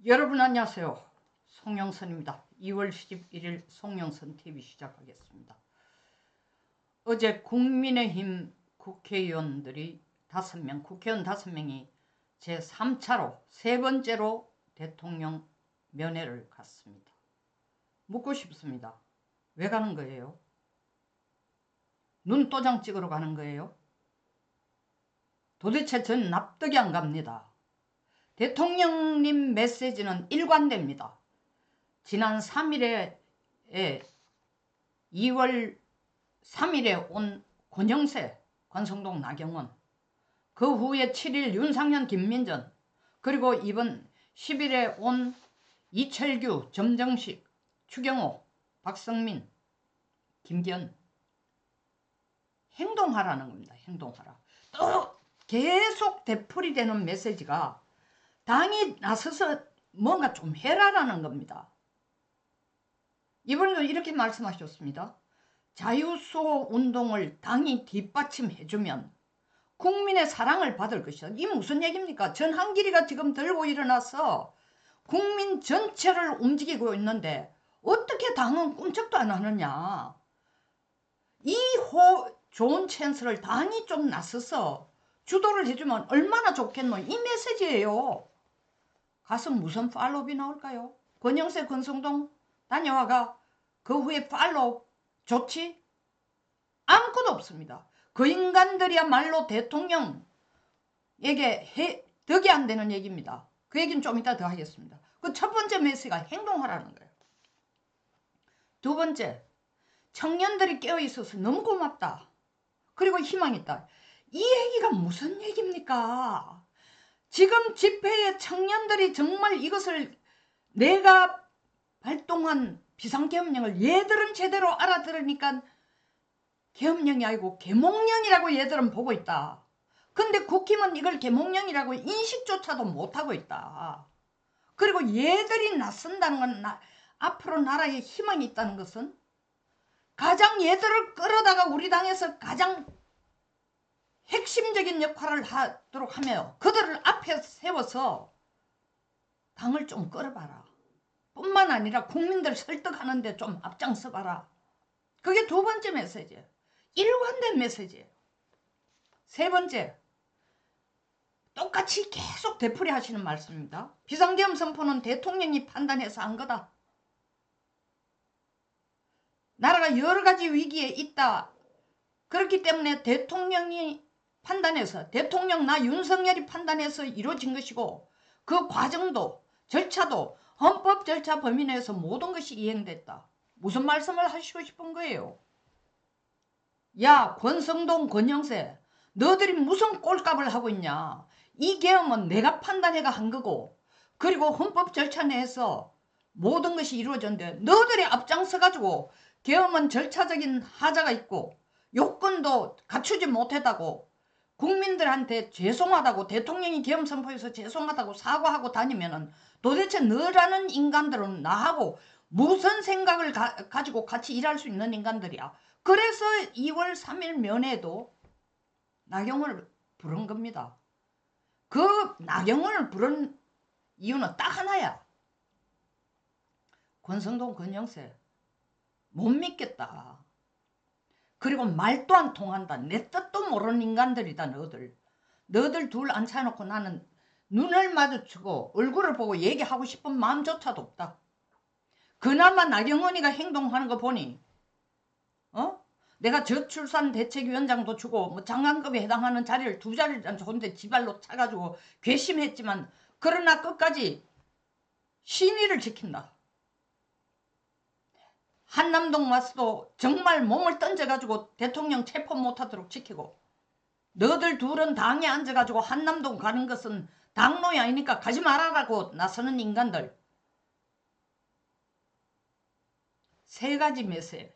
여러분 안녕하세요. 송영선입니다. 2월 11일 송영선 TV 시작하겠습니다. 어제 국민의힘 국회의원들이 국회의원 5명이 제3차로 세 번째로 대통령 면회를 갔습니다. 묻고 싶습니다. 왜 가는 거예요? 눈도장 찍으러 가는 거예요? 도대체 전 납득이 안 갑니다. 대통령님 메시지는 일관됩니다. 지난 3일에 2월 3일에 온 권영세, 권성동, 나경원, 그 후에 7일 윤상현, 김민전, 그리고 이번 10일에 온 이철규, 점정식, 추경호, 박성민, 김기현, 행동하라는 겁니다. 행동하라. 또 계속 되풀이되는 메시지가 당이 나서서 뭔가 좀 해라라는 겁니다. 이번에도 이렇게 말씀하셨습니다. 자유수호 운동을 당이 뒷받침해주면 국민의 사랑을 받을 것이다. 이게 무슨 얘기입니까? 전한길이가 지금 들고 일어나서 국민 전체를 움직이고 있는데 어떻게 당은 꿈쩍도 안 하느냐. 이 좋은 찬스를 당이 좀 나서서 주도를 해주면 얼마나 좋겠노. 이 메시지예요. 가서 무슨 팔로업이 나올까요? 권영세, 권성동 다녀와가 그 후에 팔로업 좋지? 아무것도 없습니다. 그 인간들이야말로 대통령에게 덕이 안 되는 얘기입니다. 그 얘기는 좀 이따 더 하겠습니다. 그 첫 번째 메시지가 행동하라는 거예요. 두 번째, 청년들이 깨어있어서 너무 고맙다. 그리고 희망이 있다. 이 얘기가 무슨 얘기입니까? 지금 집회에 청년들이 정말 이것을 내가 발동한 비상계엄령을 얘들은 제대로 알아들으니까 계엄령이 아니고 계몽령이라고 얘들은 보고 있다. 근데 국힘은 이걸 계몽령이라고 인식조차도 못하고 있다. 그리고 얘들이 나선다는 건 앞으로 나라에 희망이 있다는 것은 가장 얘들을 끌어다가 우리 당에서 가장 핵심적인 역할을 하도록 하며 그들을 앞에 세워서 당을 좀 끌어봐라. 뿐만 아니라 국민들 설득하는데 좀 앞장서봐라. 그게 두 번째 메시지예요. 일관된 메시지예요. 세 번째, 똑같이 계속 되풀이 하시는 말씀입니다. 비상계엄 선포는 대통령이 판단해서 한 거다. 나라가 여러 가지 위기에 있다. 그렇기 때문에 대통령이 판단해서 대통령 나 윤석열이 판단해서 이루어진 것이고 그 과정도 절차도 헌법 절차 범위 내에서 모든 것이 이행됐다. 무슨 말씀을 하시고 싶은 거예요? 야, 권성동, 권영세, 너들이 무슨 꼴값을 하고 있냐. 이 계엄은 내가 판단해가 한 거고 그리고 헌법 절차 내에서 모든 것이 이루어졌는데 너들이 앞장서가지고 계엄은 절차적인 하자가 있고 요건도 갖추지 못했다고 국민들한테 죄송하다고 대통령이 계엄 선포해서 죄송하다고 사과하고 다니면은 도대체 너라는 인간들은 나하고 무슨 생각을 가지고 같이 일할 수 있는 인간들이야. 그래서 2월 3일 면회도 나경원을 부른 겁니다. 그 나경원을 부른 이유는 딱 하나야. 권성동, 권영세 못 믿겠다. 그리고 말도 안 통한다. 내 뜻도 모르는 인간들이다. 너들 둘 앉혀놓고 나는 눈을 마주치고 얼굴을 보고 얘기하고 싶은 마음조차도 없다. 그나마 나경원이가 행동하는 거 보니 내가 저출산 대책위원장도 주고 뭐 장관급에 해당하는 자리를 2자리를 줬는데 지발로 차가지고 괘씸했지만 그러나 끝까지 신의를 지킨다. 한남동 와서도 정말 몸을 던져가지고 대통령 체포 못하도록 지키고 너들 둘은 당에 앉아가지고 한남동 가는 것은 당론이 아니니까 가지 말아라고 나서는 인간들. 세 가지 메시지.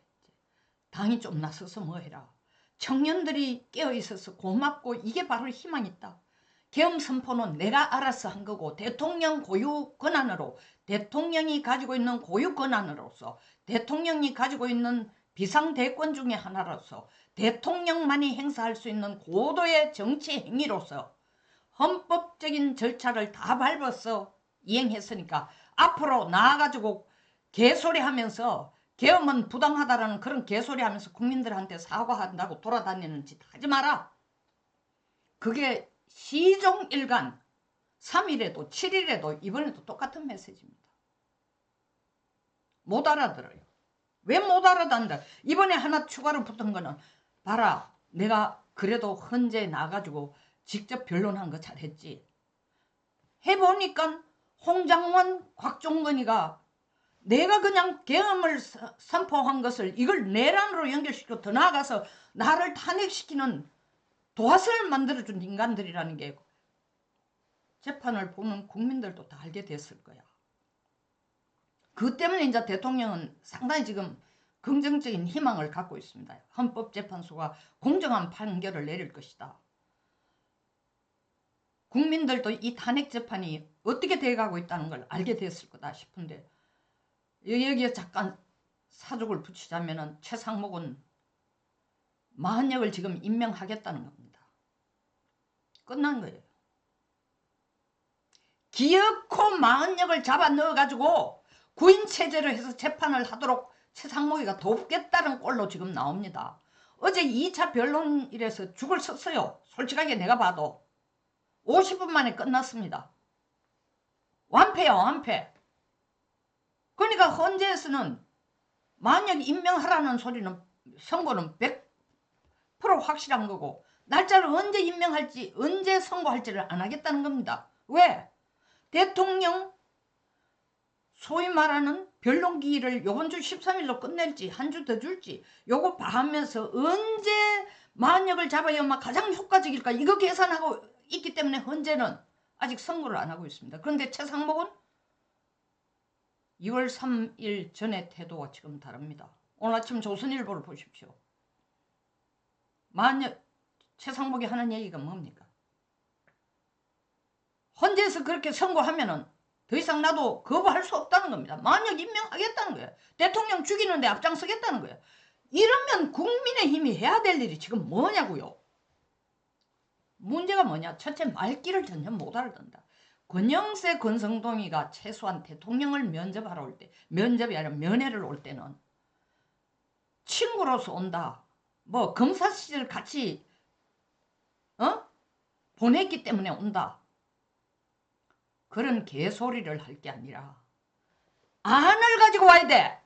당이 좀 나서서 뭐 해라. 청년들이 깨어있어서 고맙고 이게 바로 희망이 있다. 계엄 선포는 내가 알아서 한 거고 대통령 고유 권한으로 대통령이 가지고 있는 고유 권한으로서 대통령이 가지고 있는 비상대권 중에 하나로서 대통령만이 행사할 수 있는 고도의 정치 행위로서 헌법적인 절차를 다 밟아서 이행했으니까 앞으로 나와가지고 개소리 하면서 계엄은 부당하다라는 그런 개소리 하면서 국민들한테 사과한다고 돌아다니는 짓 하지 마라. 그게 시종일관 3일에도 7일에도 이번에도 똑같은 메시지입니다. 못 알아들어요. 왜 못 알아듣는다. 이번에 하나 추가로 붙은 거는 봐라, 내가 그래도 헌재에 나가지고 직접 변론한 거 잘했지. 해보니까 홍장원, 곽종건이가 내가 그냥 계엄을 선포한 것을 이걸 내란으로 연결시키고 더 나아가서 나를 탄핵시키는 도화선을 만들어준 인간들이라는 게 재판을 보는 국민들도 다 알게 됐을 거야. 그 때문에 이제 대통령은 상당히 지금 긍정적인 희망을 갖고 있습니다. 헌법재판소가 공정한 판결을 내릴 것이다. 국민들도 이 탄핵재판이 어떻게 돼가고 있다는 걸 알게 됐을 거다 싶은데 여기에 잠깐 사족을 붙이자면은 최상목은 마흔역을 지금 임명하겠다는 겁니다. 끝난 거예요. 기어코 마흔역을 잡아 넣어가지고 구인체제로 해서 재판을 하도록 최상목이가 돕겠다는 꼴로 지금 나옵니다. 어제 2차 변론일에서 죽을 썼어요. 솔직하게 내가 봐도 50분 만에 끝났습니다. 완패야 완패. 그러니까 헌재에서는 만약 임명하라는 소리는 선고는 100% 확실한 거고 날짜를 언제 임명할지 언제 선고할지를 안 하겠다는 겁니다. 왜? 대통령 소위 말하는 변론기일을 요번 주 13일로 끝낼지 한 주 더 줄지 요거 봐하면서 언제 만역을 잡아야만 가장 효과적일까 이거 계산하고 있기 때문에 헌재는 아직 선고를 안 하고 있습니다. 그런데 최상목은 2월 3일 전의 태도가 지금 다릅니다. 오늘 아침 조선일보를 보십시오. 만약 최상목이 하는 얘기가 뭡니까? 헌재에서 그렇게 선고하면은 더 이상 나도 거부할 수 없다는 겁니다. 만약 임명하겠다는 거예요. 대통령 죽이는데 앞장서겠다는 거예요. 이러면 국민의힘이 해야 될 일이 지금 뭐냐고요. 문제가 뭐냐. 첫째 말귀를 전혀 못 알아듣는다. 권영세 권성동이가 최소한 대통령을 면접하러 올 때 면접이 아니라 면회를 올 때는 친구로서 온다. 뭐 검사 시절 같이 보냈기 때문에 온다. 그런 개소리를 할 게 아니라 안을 가지고 와야 돼.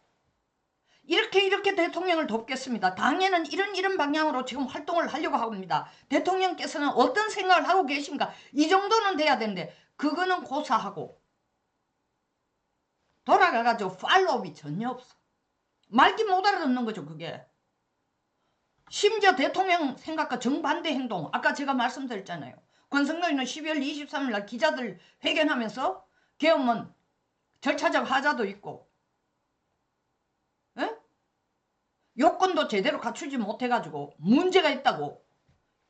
이렇게 대통령을 돕겠습니다. 당에는 이런 방향으로 지금 활동을 하려고 합니다. 대통령께서는 어떤 생각을 하고 계신가. 이 정도는 돼야 되는데 그거는 고사하고 돌아가가지고 팔로우업이 전혀 없어. 말귀 못 알아듣는 거죠. 그게. 심지어 대통령 생각과 정반대 행동. 아까 제가 말씀드렸잖아요. 권성동이는 12월 23일 날 기자들 회견하면서 계엄은 절차적 하자도 있고 요건도 제대로 갖추지 못해가지고 문제가 있다고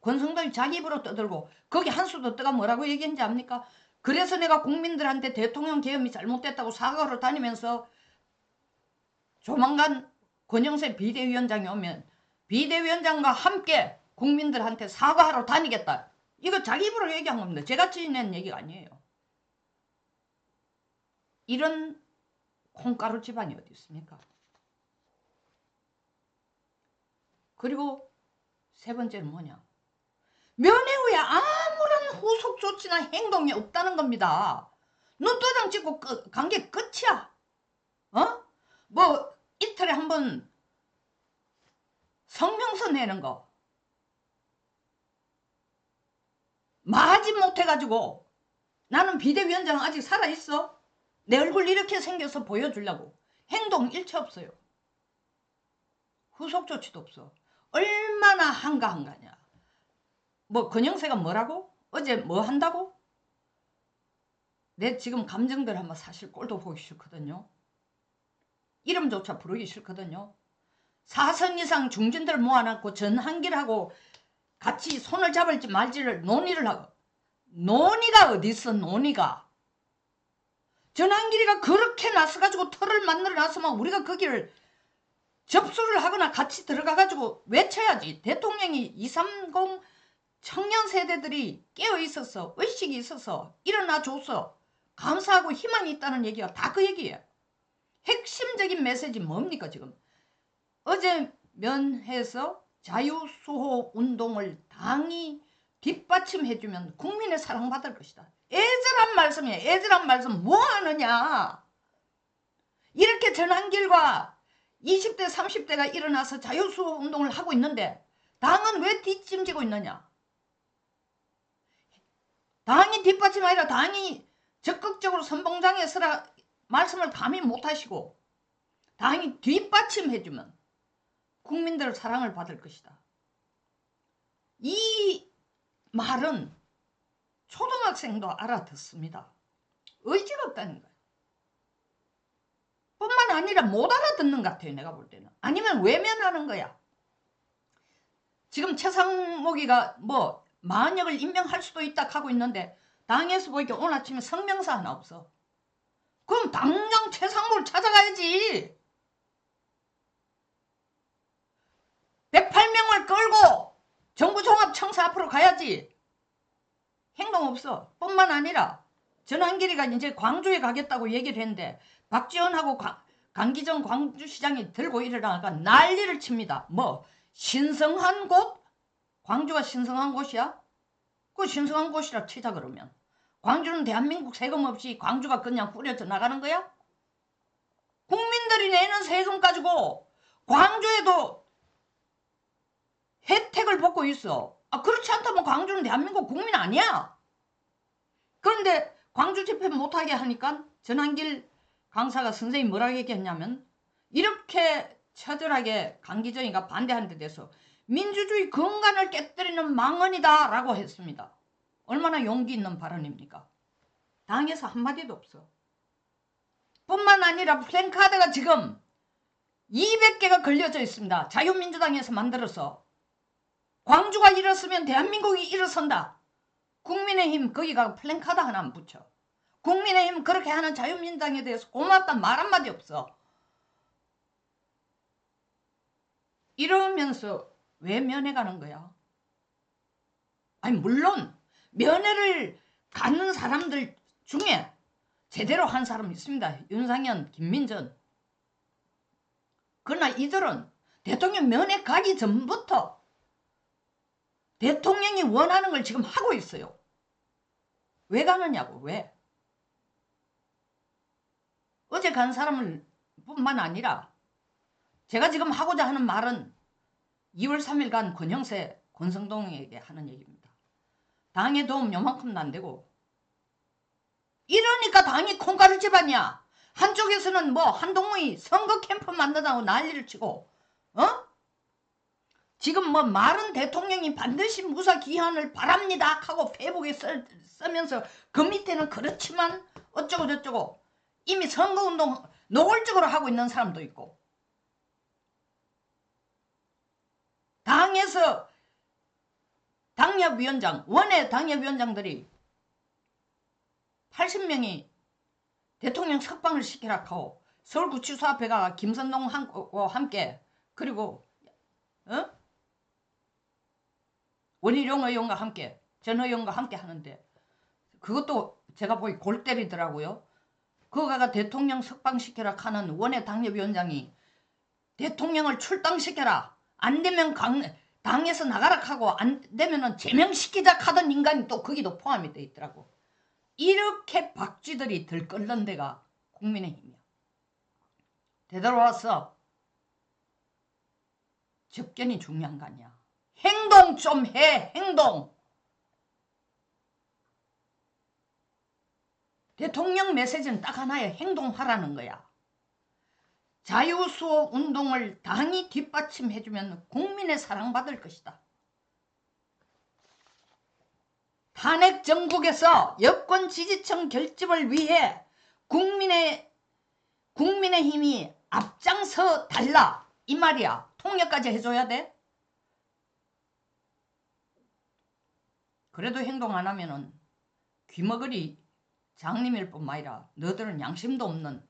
권성동이 자기 입으로 떠들고 거기 한수도 떠가 뭐라고 얘기했는지 압니까? 그래서 내가 국민들한테 대통령 계엄이 잘못됐다고 사과하러 다니면서 조만간 권영세 비대위원장이 오면 비대위원장과 함께 국민들한테 사과하러 다니겠다. 이거 자기 입으로 얘기한 겁니다. 제가 지어낸 얘기가 아니에요. 이런 콩가루 집안이 어디 있습니까? 그리고 세 번째는 뭐냐. 면회 후에 아무런 후속 조치나 행동이 없다는 겁니다. 눈도장 찍고 관계 끝이야. 뭐 이틀에 한 번 성명서 내는 거 마지 못해가지고 나는 비대위원장 아직 살아있어. 내 얼굴 이렇게 생겨서 보여주려고. 행동 일체 없어요. 후속 조치도 없어. 얼마나 한가한가냐. 뭐 권영세가 뭐라고? 어제 뭐 한다고? 내 지금 감정들 한번 사실 꼴도 보기 싫거든요. 이름조차 부르기 싫거든요. 4선 이상 중진들 모아놓고 전한길하고 같이 손을 잡을지 말지를 논의를 하고. 논의가 어디 있어. 논의가. 전한길이가 그렇게 나서가지고 털을 만들어 놨으면 우리가 거기를 접수를 하거나 같이 들어가가지고 외쳐야지. 대통령이 230 청년 세대들이 깨어 있어서 의식이 있어서 일어나 줬어. 감사하고 희망이 있다는 얘기가 다 그 얘기예요. 핵심적인 메시지 뭡니까 지금? 어제 면회에서 자유수호 운동을 당이 뒷받침해주면 국민의 사랑받을 것이다. 애절한 말씀이에요. 애절한 말씀 뭐 하느냐. 이렇게 전환길과 20대 30대가 일어나서 자유수호 운동을 하고 있는데 당은 왜 뒷짐지고 있느냐. 당이 뒷받침 아니라 당이 적극적으로 선봉장에 서라 말씀을 감히 못하시고 당이 뒷받침해주면 국민들 사랑을 받을 것이다. 이 말은 초등학생도 알아듣습니다. 의지가 없다는 거예요. 뿐만 아니라 못 알아듣는 것 같아요. 내가 볼 때는. 아니면 외면하는 거야. 지금 최상목이가 뭐 만역을 임명할 수도 있다 하고 있는데 당에서 보니까 오늘 아침에 성명서 하나 없어. 그럼 당장 최상목을 찾아가야지. 108명을 끌고 정부종합청사 앞으로 가야지. 행동 없어. 뿐만 아니라 전환길이가 이제 광주에 가겠다고 얘기를 했는데 박지원하고 강기정 광주시장이 들고 일어나니까 난리를 칩니다. 뭐 신성한 곳? 광주가 신성한 곳이야? 그 신성한 곳이라 치자 그러면. 광주는 대한민국 세금 없이 광주가 그냥 뿌려져 나가는 거야? 국민들이 내는 세금 가지고 광주에도 혜택을 받고 있어. 그렇지 않다면 광주는 대한민국 국민 아니야. 그런데 광주 집회 못하게 하니까 전환길 강사가 선생님이 뭐라고 얘기했냐면 이렇게 처절하게 강기정이가 반대하는 데 대해서 민주주의 근간을 깨뜨리는 망언이다 라고 했습니다. 얼마나 용기 있는 발언입니까? 당에서 한마디도 없어. 뿐만 아니라 플랜카드가 지금 200개가 걸려져 있습니다. 자유민주당에서 만들어서 광주가 일어서면 대한민국이 일어선다. 국민의힘 거기가 플랜카드 하나 붙여. 국민의힘 그렇게 하는 자유민주당에 대해서 고맙단 말 한마디 없어. 이러면서 왜 면회 가는 거야? 아니 물론 면회를 가는 사람들 중에 제대로 한 사람 있습니다. 윤상현, 김민전. 그러나 이들은 대통령 면회 가기 전부터 대통령이 원하는 걸 지금 하고 있어요. 왜 가느냐고. 왜? 어제 간 사람을 뿐만 아니라 제가 지금 하고자 하는 말은 2월 3일간 권영세, 권성동에게 하는 얘기입니다. 당의 도움 요만큼도 안 되고 이러니까 당이 콩가루 집안이야. 한쪽에서는 뭐 한동훈이 선거 캠프 만든다고 난리를 치고 지금 뭐 말은 대통령이 반드시 무사 기한을 바랍니다 하고 페이북에 쓰면서 그 밑에는 그렇지만 어쩌고 저쩌고 이미 선거운동 노골적으로 하고 있는 사람도 있고 당에서 당협위원장 원외 당협위원장들이 80명이 대통령 석방을 시키라 하고 서울구치소 앞에 가 김선동하고 함께 그리고 원희룡 의원과 함께 전 의원과 함께 하는데 그것도 제가 보기 골 때리더라고요. 그거가 대통령 석방시켜라 하는 원외 당협위원장이 대통령을 출당시켜라. 안 되면 당에서 나가라 하고 안 되면은 제명시키자 하던 인간이 또 거기도 포함이 돼 있더라고. 이렇게 박쥐들이 들끓는 데가 국민의힘이야. 되돌아와서 접견이 중요한 거 아니야. 행동 좀 해. 행동. 대통령 메시지는 딱 하나야. 행동하라는 거야. 자유수호 운동을 당이 뒷받침해주면 국민의 사랑받을 것이다. 탄핵 정국에서 여권 지지층 결집을 위해 국민의힘이 앞장서 달라. 이 말이야. 통역까지 해줘야 돼? 그래도 행동 안 하면은 귀머거리 장님일 뿐만 아니라 너들은 양심도 없는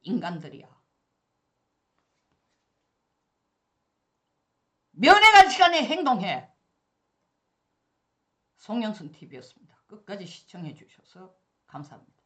인간들이야. 면회 갈 시간에 행동해. 송영순TV였습니다. 끝까지 시청해 주셔서 감사합니다.